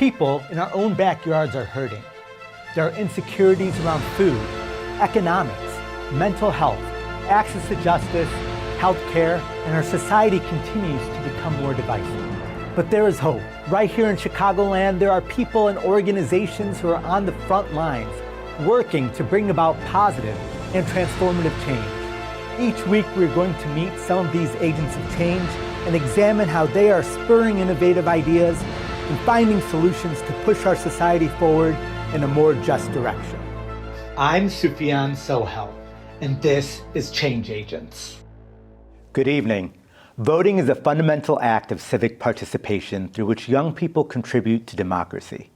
People in our own backyards are hurting. There are insecurities around food, economics, mental health, access to justice, healthcare, and our society continues to become more divisive. But there is hope. Right here in Chicagoland, there are people and organizations who are on the front lines, working to bring about positive and transformative change. Each week, we're going to meet some of these agents of change and examine how they are spurring innovative ideas and finding solutions to push our society forward in a more just direction. I'm Sufyan Sohel, and this is Change Agents. Good evening. Voting is a fundamental act of civic participation through which young people contribute to democracy.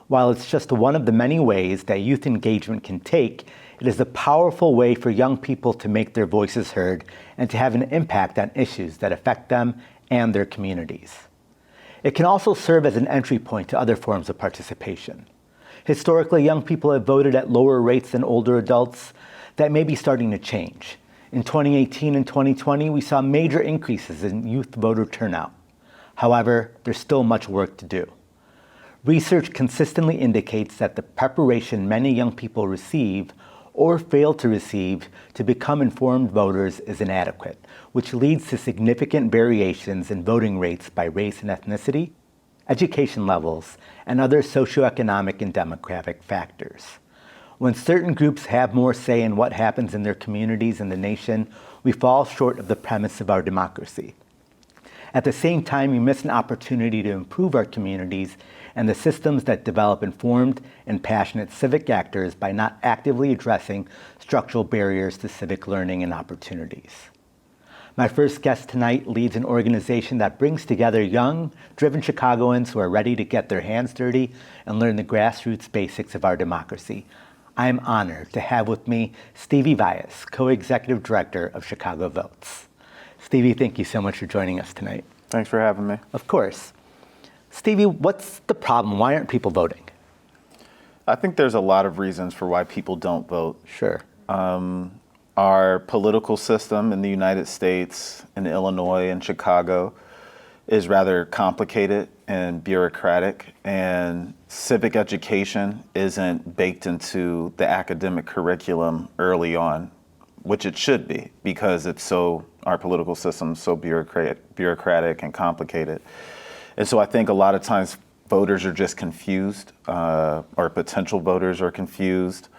While it's just one of the many ways that youth engagement can take, it is a powerful way for young people to make their voices heard and to have an impact on issues that affect them and their communities. It can also serve as an entry point to other forms of participation. Historically, young people have voted at lower rates than older adults. That may be starting to change. In 2018 and 2020, we saw major increases in youth voter turnout. However, there's still much work to do. Research consistently indicates that the preparation many young people receive or fail to receive to become informed voters is inadequate, which leads to significant variations in voting rates by race and ethnicity, education levels, and other socioeconomic and demographic factors. When certain groups have more say in what happens in their communities and the nation, we fall short of the premise of our democracy. At the same time, we miss an opportunity to improve our communities and the systems that develop informed and passionate civic actors by not actively addressing structural barriers to civic learning and opportunities. My first guest tonight leads an organization that brings together young, driven Chicagoans who are ready to get their hands dirty and learn the grassroots basics of our democracy. I'm honored to have with me Stevie Vyas, Co-Executive Director of Chicago Votes. Stevie, thank you so much for joining us tonight. Thanks for having me. Of course. Stevie, what's the problem? Why aren't people voting? I think there's a lot of reasons for why people don't vote. Sure. Our political system in the United States, in Illinois, and Chicago is rather complicated and bureaucratic, and civic education isn't baked into the academic curriculum early on, which it should be, because our political system is so bureaucratic and complicated. And so I think a lot of times voters are just confused, or potential voters are confused.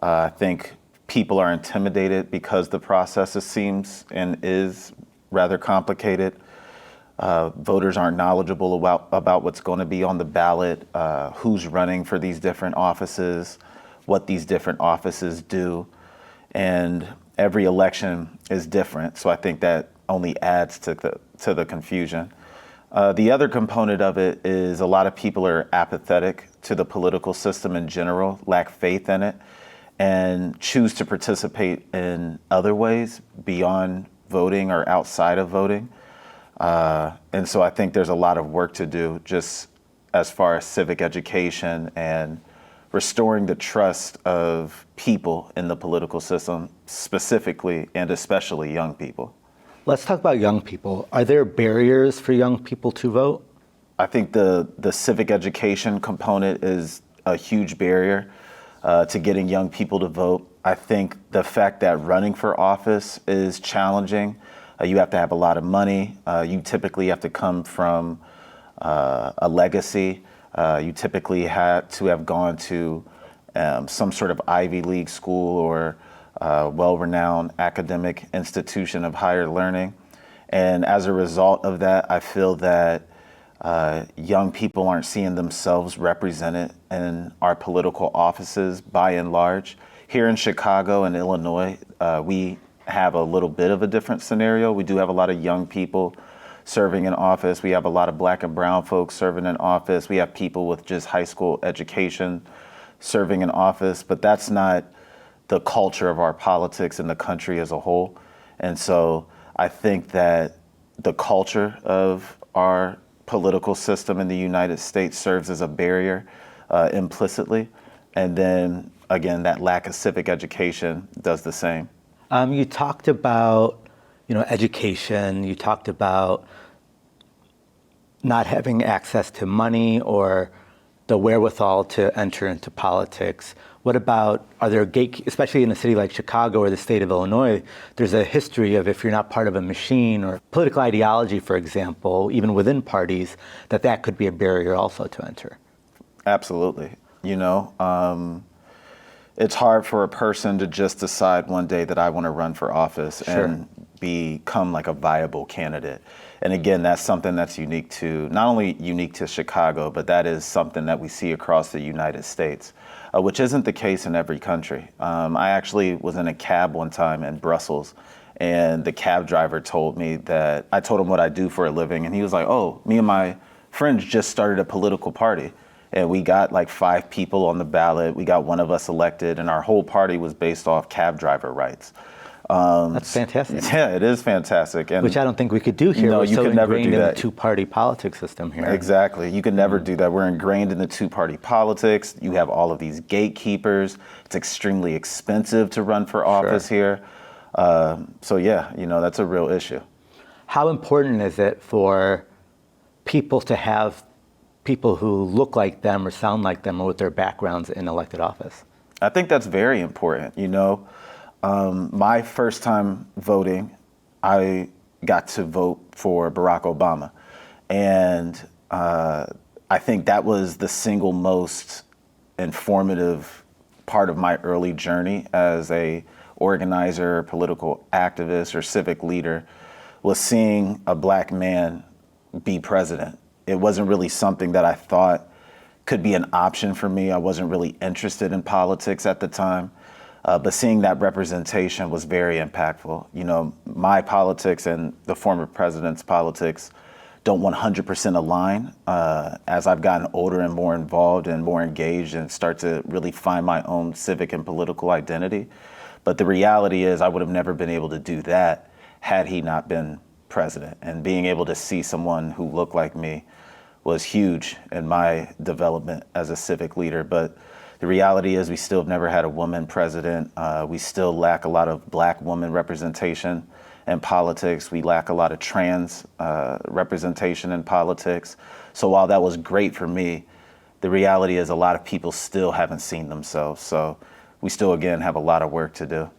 I think people are intimidated because the process seems and is rather complicated. Voters aren't knowledgeable about what's going to be on the ballot, who's running for these different offices, what these different offices do. And every election is different, so I think that only adds to the confusion. The other component of it is a lot of people are apathetic to the political system in general, lack faith in it, and choose to participate in other ways beyond voting or outside of voting. And so I think there's a lot of work to do just as far as civic education and restoring the trust of people in the political system, specifically and especially young people. Let's talk about young people. Are there barriers for young people to vote? I think the civic education component is a huge barrier to getting young people to vote. I think the fact that running for office is challenging. You have to have a lot of money. You typically have to come from a legacy. You typically had to have gone to some sort of Ivy League school or well-renowned academic institution of higher learning. And as a result of that, I feel that young people aren't seeing themselves represented in our political offices by and large. Here in Chicago and Illinois, we have a little bit of a different scenario. We do have a lot of young people serving in office. We have a lot of Black and brown folks serving in office. We have people with just high school education serving in office, but that's not the culture of our politics in the country as a whole. And so I think that the culture of our political system in the United States serves as a barrier implicitly. And then again, that lack of civic education does the same. You talked about, education. You talked about not having access to money or the wherewithal to enter into politics. What about, are there especially in a city like Chicago or the state of Illinois, there's a history of if you're not part of a machine or political ideology, for example, even within parties, that could be a barrier also to enter. Absolutely. It's hard for a person to just decide one day that I want to run for office and become like a viable candidate. And again, that's something that's unique to, not only unique to Chicago, but that is something that we see across the United States, which isn't the case in every country. I actually was in a cab one time in Brussels, and the cab driver told me that, I told him what I do for a living, and he was like, oh, me and my friends just started a political party. And we got like 5 people on the ballot. We got one of us elected, and our whole party was based off cab driver rights. That's fantastic. Yeah, it is fantastic. And which I don't think we could do here. No, We're you so could never ingrained do in that. the two-party politics system here. Exactly. You can never do that. We're ingrained in the two-party politics. You have all of these gatekeepers. It's extremely expensive to run for office here. So yeah, that's a real issue. How important is it for people to have people who look like them or sound like them or with their backgrounds in elected office? I think that's very important. My first time voting, I got to vote for Barack Obama. And I think that was the single most informative part of my early journey as a organizer, political activist, or civic leader, was seeing a black man be president. It wasn't really something that I thought could be an option for me. I wasn't really interested in politics at the time, but seeing that representation was very impactful. My politics and the former president's politics don't 100% align. As I've gotten older and more involved and more engaged and start to really find my own civic and political identity. But the reality is I would have never been able to do that had he not been president. And being able to see someone who looked like me was huge in my development as a civic leader. But the reality is we still have never had a woman president. We still lack a lot of black woman representation in politics. We lack a lot of trans representation in politics. So while that was great for me, the reality is a lot of people still haven't seen themselves. So we still, again, have a lot of work to do.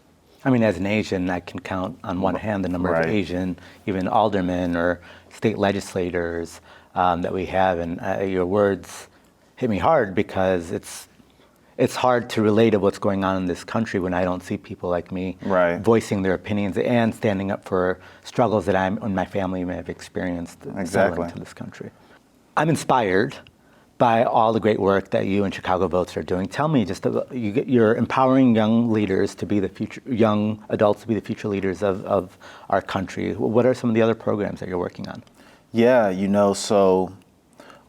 I mean, as an Asian, I can count on one hand the number of Asian, even aldermen or state legislators that we have. And your words hit me hard because it's hard to relate to what's going on in this country when I don't see people like me voicing their opinions and standing up for struggles that I and my family may have experienced settling to this country. I'm inspired by all the great work that you and Chicago Votes are doing. Tell me, you're empowering young leaders to be the future, young adults to be the future leaders of our country. What are some of the other programs that you're working on? Yeah, so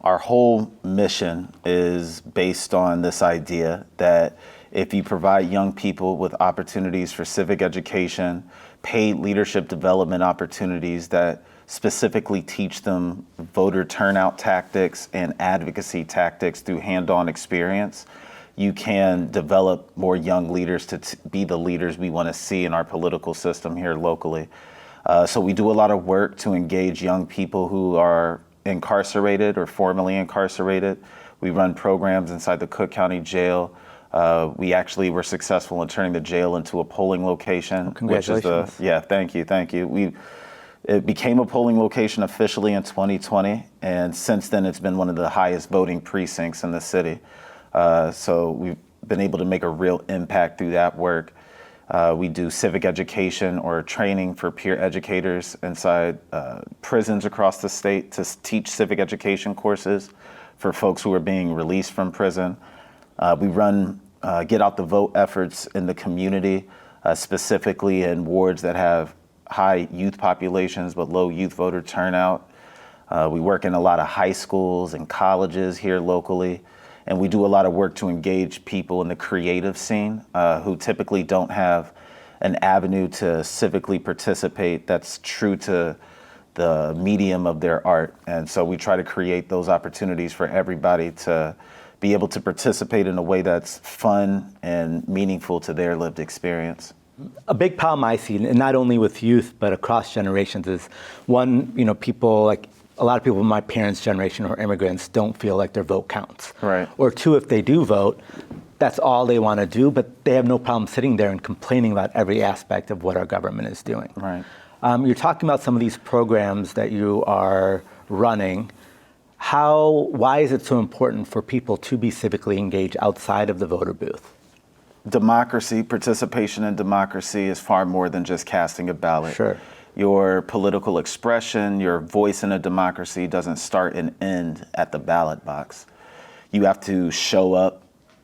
our whole mission is based on this idea that if you provide young people with opportunities for civic education, paid leadership development opportunities that specifically teach them voter turnout tactics and advocacy tactics through hand-on experience, you can develop more young leaders to be the leaders we want to see in our political system here locally. So we do a lot of work to engage young people who are incarcerated or formerly incarcerated. We run programs inside the Cook County Jail. We actually were successful in turning the jail into a polling location. Oh, congratulations. Thank you. It became a polling location officially in 2020, and since then it's been one of the highest voting precincts in the city. So we've been able to make a real impact through that work. We do civic education or training for peer educators inside prisons across the state to teach civic education courses for folks who are being released from prison. We run get out the vote efforts in the community, specifically in wards that have high youth populations but low youth voter turnout. We work in a lot of high schools and colleges here locally. And we do a lot of work to engage people in the creative scene who typically don't have an avenue to civically participate that's true to the medium of their art. And so we try to create those opportunities for everybody to be able to participate in a way that's fun and meaningful to their lived experience. A big problem I see, and not only with youth, but across generations, is one, people like a lot of people in my parents' generation or immigrants don't feel like their vote counts. Right. Or two, if they do vote, that's all they want to do, but they have no problem sitting there and complaining about every aspect of what our government is doing. Right. You're talking about some of these programs that you are running. Why is it so important for people to be civically engaged outside of the voter booth? Democracy, participation in democracy is far more than just casting a ballot. Sure. Your political expression, your voice in a democracy doesn't start and end at the ballot box. You have to show up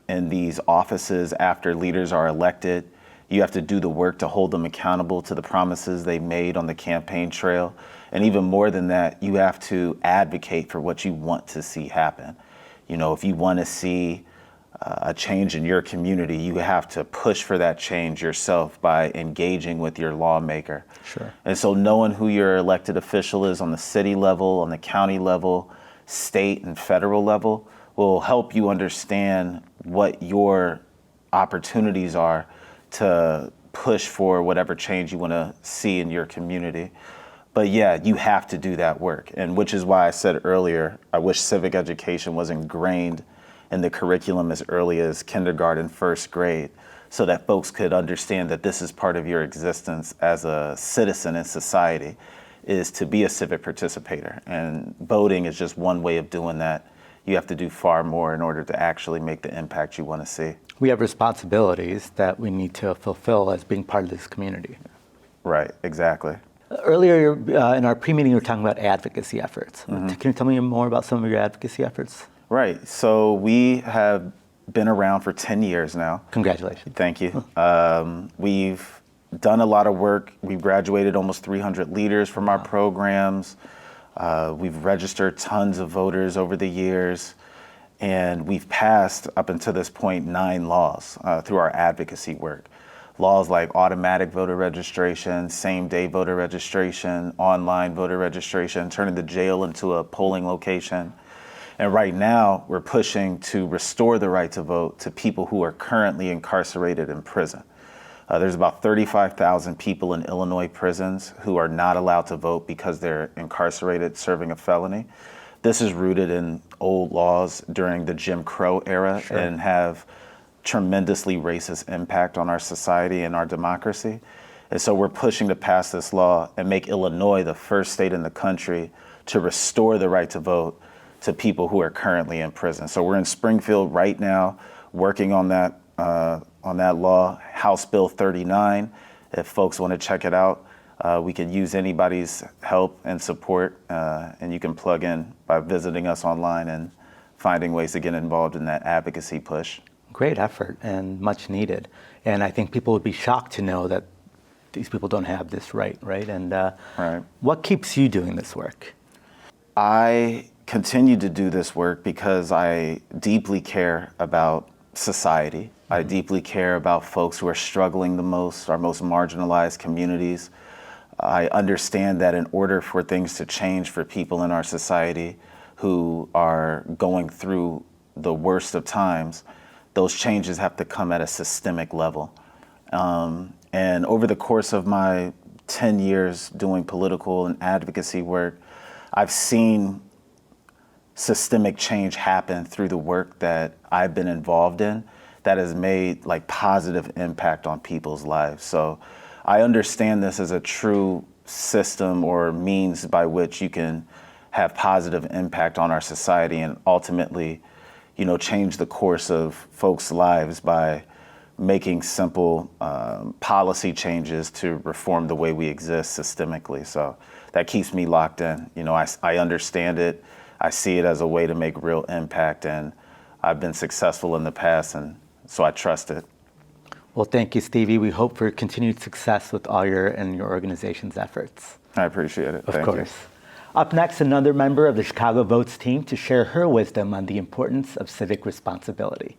in these offices after leaders are elected. You have to do the work to hold them accountable to the promises they made on the campaign trail. And even more than that, you have to advocate for what you want to see happen. You know, if you want to see a change in your community, you have to push for that change yourself by engaging with your lawmaker. Sure. And so knowing who your elected official is on the city level, on the county level, state and federal level will help you understand what your opportunities are to push for whatever change you want to see in your community. But yeah, you have to do that work. And which is why I said earlier, I wish civic education was ingrained in the curriculum as early as kindergarten, first grade, so that folks could understand that this is part of your existence as a citizen in society, is to be a civic participator. And voting is just one way of doing that. You have to do far more in order to actually make the impact you want to see. We have responsibilities that we need to fulfill as being part of this community. Right, exactly. Earlier in our pre-meeting, you were talking about advocacy efforts. Mm-hmm. Can you tell me more about some of your advocacy efforts? Right. So we have been around for 10 years now. Congratulations. Thank you. We've done a lot of work. We've graduated almost 300 leaders from our programs. We've registered tons of voters over the years. And we've passed, up until this point, 9 laws through our advocacy work. Laws like automatic voter registration, same-day voter registration, online voter registration, turning the jail into a polling location. And right now, we're pushing to restore the right to vote to people who are currently incarcerated in prison. There's about 35,000 people in Illinois prisons who are not allowed to vote because they're incarcerated serving a felony. This is rooted in old laws during the Jim Crow era. Sure. And have tremendously racist impact on our society and our democracy. And so we're pushing to pass this law and make Illinois the first state in the country to restore the right to vote to people who are currently in prison. So we're in Springfield right now working on that law, House Bill 39. If folks want to check it out, we can use anybody's help and support, and you can plug in by visiting us online and finding ways to get involved in that advocacy push. Great effort and much needed. And I think people would be shocked to know that these people don't have this right? And right. What keeps you doing this work? I continue to do this work because I deeply care about society. Mm-hmm. I deeply care about folks who are struggling the most, our most marginalized communities. I understand that in order for things to change for people in our society who are going through the worst of times, those changes have to come at a systemic level. And over the course of my 10 years doing political and advocacy work, I've seen systemic change happen through the work that I've been involved in that has made like positive impact on people's lives. So I understand this as a true system or means by which you can have positive impact on our society and ultimately, you know, change the course of folks' lives by making simple policy changes to reform the way we exist systemically. So that keeps me locked in. You know, I understand it. I see it as a way to make real impact, and I've been successful in the past, and so I trust it. Well, thank you, Stevie. We hope for continued success with all your organization's efforts. I appreciate it. Of Thank course. you. Up next, another member of the Chicago Votes team to share her wisdom on the importance of civic responsibility.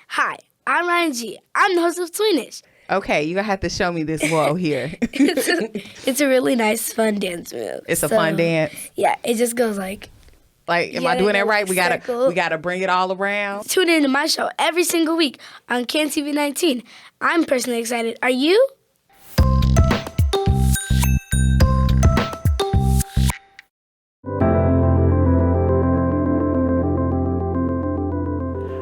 Hi, I'm Ryan G. I'm the host of Tweenish. Okay, you're going to have to show me this wall here. It's a really nice, fun dance move. It's a fun dance? Yeah, it just goes like... Like, am Yeah, I doing that like right? circle. We gotta bring it all around. Tune in to my show every single week on Can TV 19. I'm personally excited. Are you?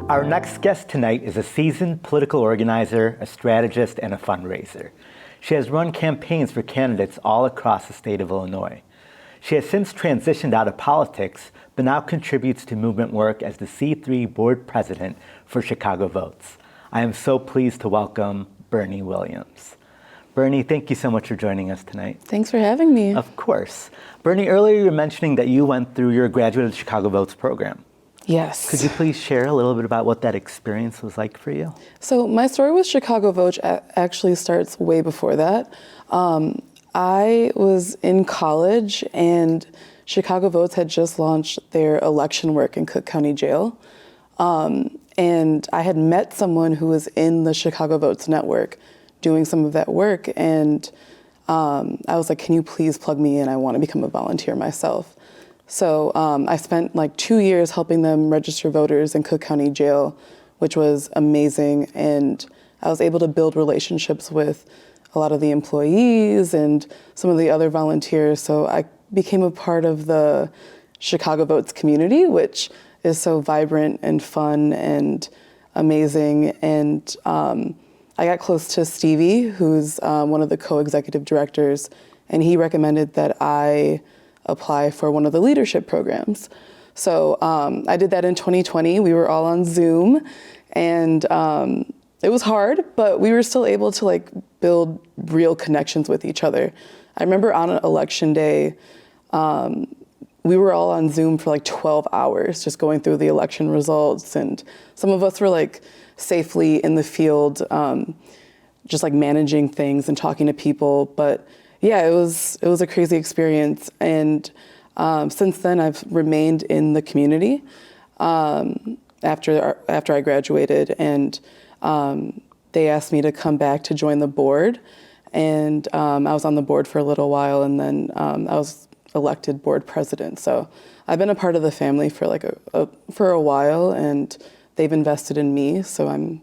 Our next guest tonight is a seasoned political organizer, a strategist, and a fundraiser. She has run campaigns for candidates all across the state of Illinois. She has since transitioned out of politics, but now contributes to movement work as the C3 board president for Chicago Votes. I am so pleased to welcome Bernie Williams. Bernie, thank you so much for joining us tonight. Thanks for having me. Of course. Bernie, earlier you were mentioning that you went through your Graduate of Chicago Votes program. Yes. Could you please share a little bit about what that experience was like for you? So my story with Chicago Vote actually starts way before that. I was in college and Chicago Votes had just launched their election work in Cook County Jail. And I had met someone who was in the Chicago Votes network doing some of that work. And I was like, can you please plug me in? I want to become a volunteer myself. So I spent like 2 years helping them register voters in Cook County Jail, which was amazing. And I was able to build relationships with a lot of the employees and some of the other volunteers. So I became a part of the Chicago Votes community, which is so vibrant and fun and amazing. And I got close to Stevie, who's one of the co-executive directors, and he recommended that I apply for one of the leadership programs. So I did that in 2020. We were all on Zoom, and it was hard, but we were still able to like build real connections with each other. I remember on election day, we were all on Zoom for like 12 hours, just going through the election results. And some of us were like safely in the field, just like managing things and talking to people. But yeah, it was a crazy experience. And since then, I've remained in the community after I graduated. And they asked me to come back to join the board. And I was on the board for a little while, and then I was elected board president. So I've been a part of the family for like for a while, and they've invested in me. So I'm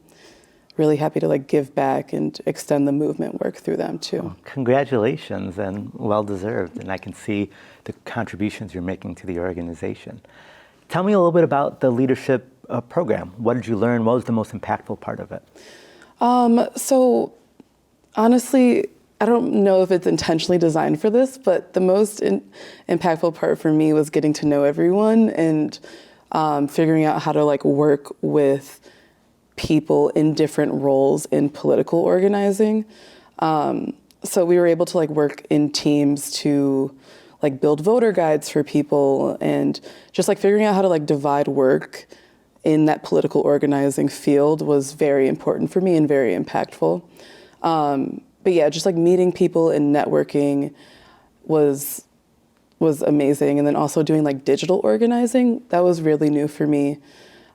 really happy to like give back and extend the movement work through them too. Well, congratulations, and well deserved. And I can see the contributions you're making to the organization. Tell me a little bit about the leadership program. What did you learn? What was the most impactful part of it? So honestly, I don't know if it's intentionally designed for this, but the most impactful part for me was getting to know everyone and figuring out how to like work with people in different roles in political organizing. So we were able to like work in teams to like build voter guides for people, and just like figuring out how to like divide work in that political organizing field was very important for me and very impactful. But yeah, just like meeting people and networking was amazing. And then also doing like digital organizing, that was really new for me.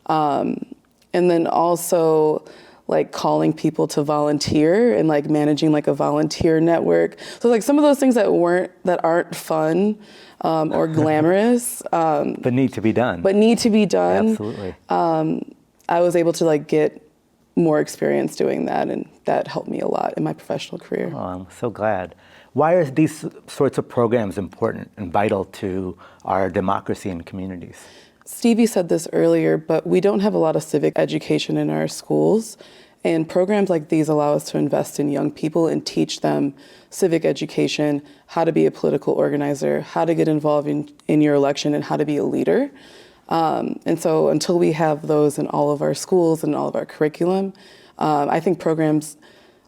And then also like calling people to volunteer and like managing like a volunteer network. So like some of those things that aren't fun or glamorous. But need to be done. Absolutely. I was able to like get more experience doing that, and that helped me a lot in my professional career. Oh, I'm so glad. Why are these sorts of programs important and vital to our democracy and communities? Stevie said this earlier, but we don't have a lot of civic education in our schools, and programs like these allow us to invest in young people and teach them civic education, how to be a political organizer, how to get involved in your election, and how to be a leader. And so until we have those in all of our schools and all of our curriculum, I think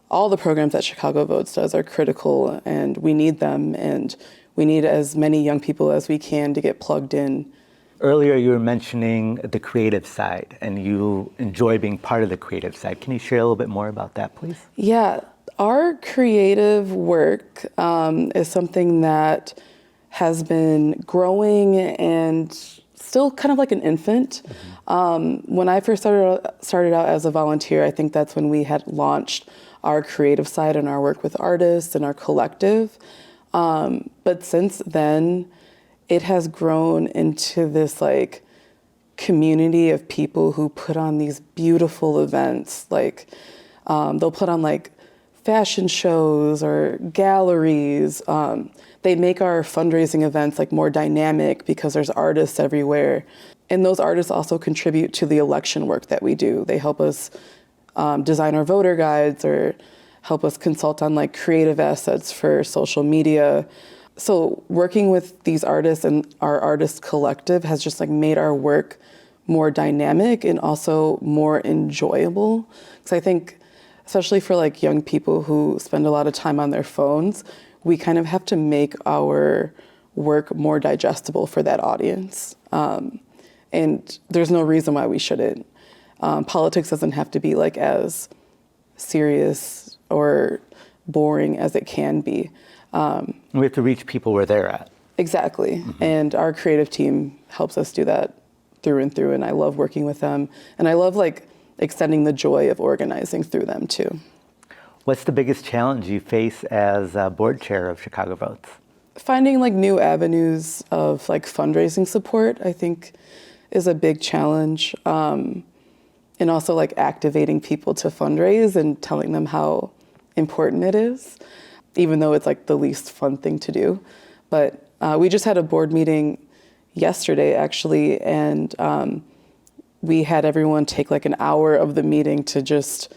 all the programs that Chicago Votes does are critical, and we need them, and we need as many young people as we can to get plugged in. Earlier, you were mentioning the creative side, and you enjoy being part of the creative side. Can you share a little bit more about that, please? Yeah, our creative work is something that has been growing and still kind of like an infant. When I first started out as a volunteer, I think that's when we had launched our creative side and our work with artists and our collective. But since then, it has grown into this like community of people who put on these beautiful events. Like they'll put on like fashion shows or galleries. They make our fundraising events like more dynamic because there's artists everywhere. And those artists also contribute to the election work that we do. They help us design our voter guides or help us consult on like creative assets for social media. So working with these artists and our artist collective has just like made our work more dynamic and also more enjoyable. Because I think, especially for like young people who spend a lot of time on their phones, we kind of have to make our work more digestible for that audience. And there's no reason why we shouldn't. Politics doesn't have to be like as serious or boring as it can be. We have to reach people where they're at. Exactly. And our creative team helps us do that through and through, and I love working with them. And I love like extending the joy of organizing through them too. What's the biggest challenge you face as board chair of Chicago Votes? Finding like new avenues of like fundraising support, I think, is a big challenge. And also like activating people to fundraise and telling them how important it is, even though it's like the least fun thing to do. But we just had a board meeting yesterday actually, and we had everyone take like an hour of the meeting to just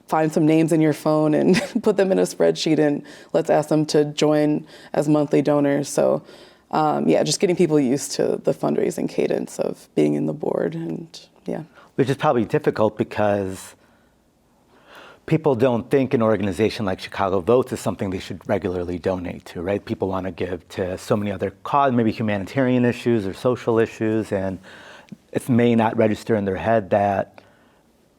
find some names in your phone and put them in a spreadsheet, and let's ask them to join as monthly donors. So yeah, just getting people used to the fundraising cadence of being in the board, and yeah. Which is probably difficult because people don't think an organization like Chicago Votes is something they should regularly donate to, right? People want to give to so many other causes, maybe humanitarian issues or social issues, and it may not register in their head that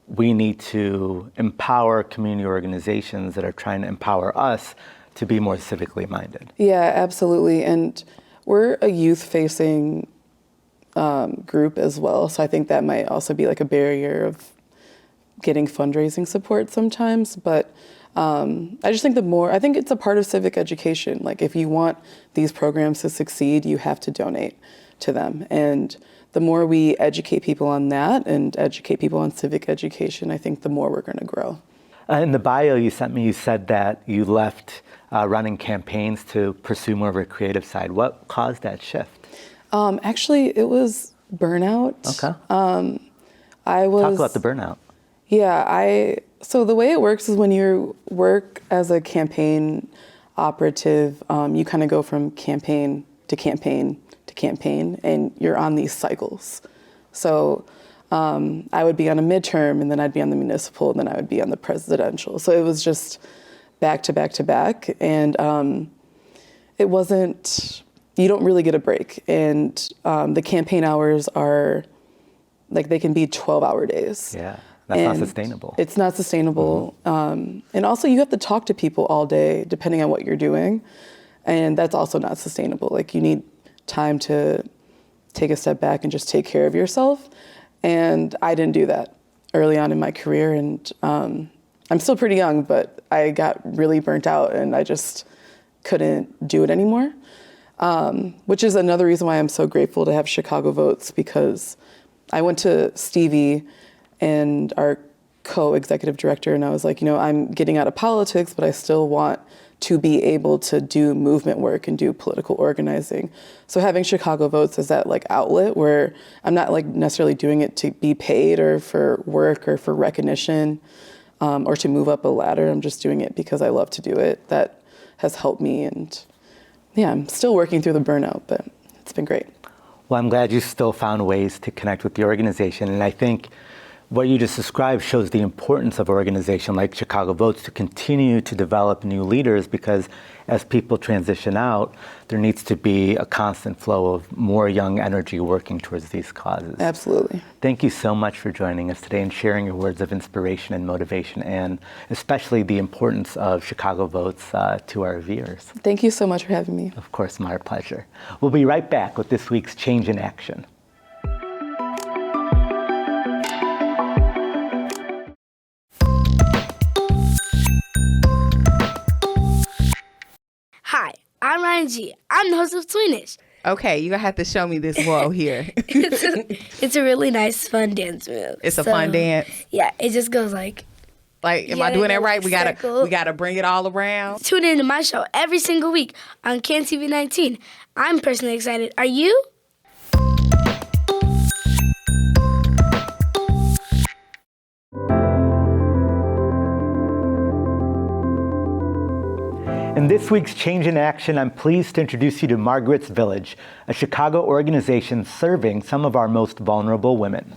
we need to empower community organizations that are trying to empower us to be more civically minded. Yeah, absolutely. And we're a youth-facing group as well, so I think that might also be like a barrier of getting fundraising support sometimes. But I just think I think it's a part of civic education. Like if you want these programs to succeed, you have to donate to them. And the more we educate people on that and educate people on civic education, I think the more we're going to grow. In the bio you sent me, you said that you left running campaigns to pursue more of a creative side. What caused that shift? Actually, it was burnout. Okay. Talk about the burnout. Yeah, so the way it works is when you work as a campaign operative, you kind of go from campaign to campaign to campaign, and you're on these cycles. So I would be on a midterm, and then I'd be on the municipal, and then I would be on the presidential. So it was just back to back to back, and it wasn't, you don't really get a break. And the campaign hours are, like they can be 12-hour days. Yeah. That's not sustainable. It's not sustainable. And also you have to talk to people all day, depending on what you're doing. And that's also not sustainable. Like you need time to take a step back and just take care of yourself. And I didn't do that early on in my career. And I'm still pretty young, but I got really burnt out and I just couldn't do it anymore. Which is another reason why I'm so grateful to have Chicago Votes, because I went to Stevie and our co-executive director, and I was like, I'm getting out of politics, but I still want to be able to do movement work and do political organizing. So having Chicago Votes as that like outlet where I'm not like necessarily doing it to be paid or for work or for recognition or to move up a ladder. I'm just doing it because I love to do it. That has helped me, and yeah, I'm still working through the burnout, but it's been great. Well, I'm glad you still found ways to connect with the organization, and I think what you just described shows the importance of an organization like Chicago Votes to continue to develop new leaders, because as people transition out, there needs to be a constant flow of more young energy working towards these causes. Absolutely. Thank you so much for joining us today and sharing your words of inspiration and motivation, and especially the importance of Chicago Votes to our viewers. Thank you so much for having me. Of course, my pleasure. We'll be right back with this week's Change in Action. Hi, I'm Ryan Angie. I'm the host of Tweenish. Okay, you're going to have to show me this wall here. It's a really nice, fun dance move. It's a fun dance. Yeah, it just goes like... Am I doing that right? We gotta bring it all around. Tune in to my show every single week on Can TV 19. I'm personally excited. Are you? In this week's Change in Action, I'm pleased to introduce you to Margaret's Village, a Chicago organization serving some of our most vulnerable women.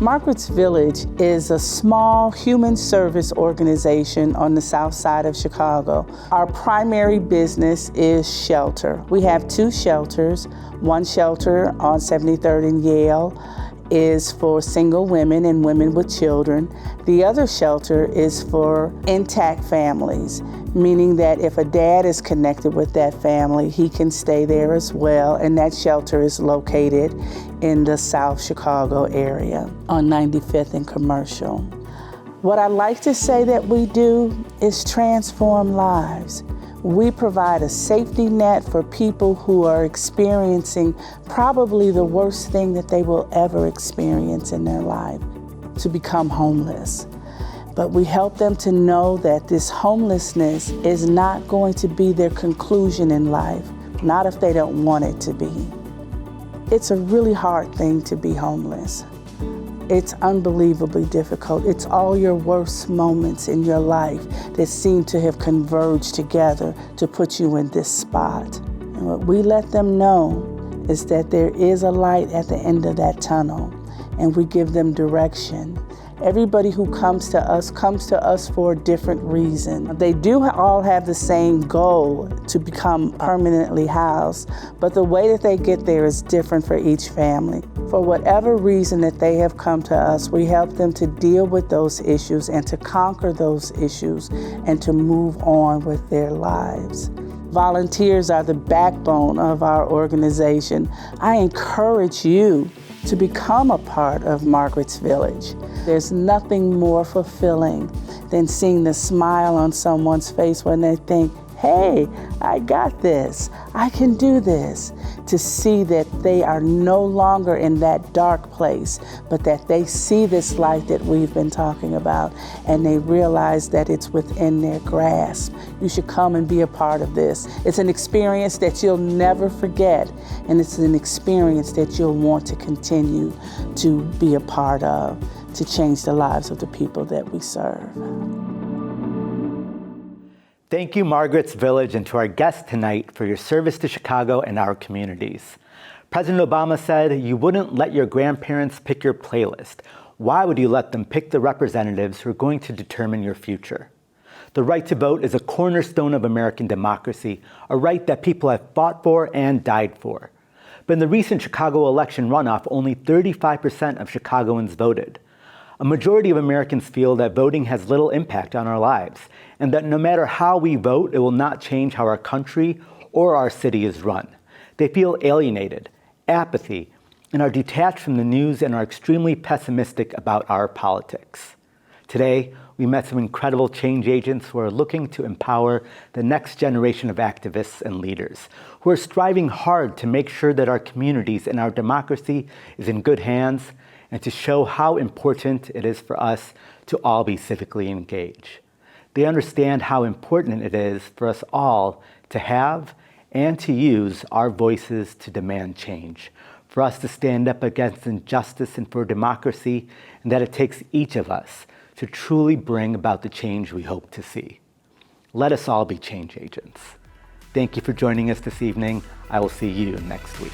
Margaret's Village is a small human service organization on the south side of Chicago. Our primary business is shelter. We have 2 shelters. One shelter on 73rd and Yale is for single women and women with children. The other shelter is for intact families, meaning that if a dad is connected with that family, he can stay there as well, and that shelter is located in the South Chicago area on 95th and Commercial. What I like to say that we do is transform lives. We provide a safety net for people who are experiencing probably the worst thing that they will ever experience in their life, to become homeless. But we help them to know that this homelessness is not going to be their conclusion in life, not if they don't want it to be. It's a really hard thing to be homeless. It's unbelievably difficult. It's all your worst moments in your life that seem to have converged together to put you in this spot. And what we let them know is that there is a light at the end of that tunnel, and we give them direction. Everybody who comes to us for a different reason. They do all have the same goal, to become permanently housed, but the way that they get there is different for each family. For whatever reason that they have come to us, we help them to deal with those issues and to conquer those issues and to move on with their lives. Volunteers are the backbone of our organization. I encourage you to become a part of Margaret's Village. There's nothing more fulfilling than seeing the smile on someone's face when they think, hey, I got this, I can do this. To see that they are no longer in that dark place, but that they see this light that we've been talking about, and they realize that it's within their grasp. You should come and be a part of this. It's an experience that you'll never forget, and it's an experience that you'll want to continue to be a part of, to change the lives of the people that we serve. Thank you, Margaret's Village, and to our guests tonight for your service to Chicago and our communities. President Obama said, "You wouldn't let your grandparents pick your playlist. Why would you let them pick the representatives who are going to determine your future?" The right to vote is a cornerstone of American democracy, a right that people have fought for and died for. But in the recent Chicago election runoff, only 35% of Chicagoans voted. A majority of Americans feel that voting has little impact on our lives, and that no matter how we vote, it will not change how our country or our city is run. They feel alienated, apathy, and are detached from the news and are extremely pessimistic about our politics. Today, we met some incredible change agents who are looking to empower the next generation of activists and leaders, who are striving hard to make sure that our communities and our democracy is in good hands, and to show how important it is for us to all be civically engaged. They understand how important it is for us all to have and to use our voices to demand change, for us to stand up against injustice and for democracy, and that it takes each of us to truly bring about the change we hope to see. Let us all be change agents. Thank you for joining us this evening. I will see you next week.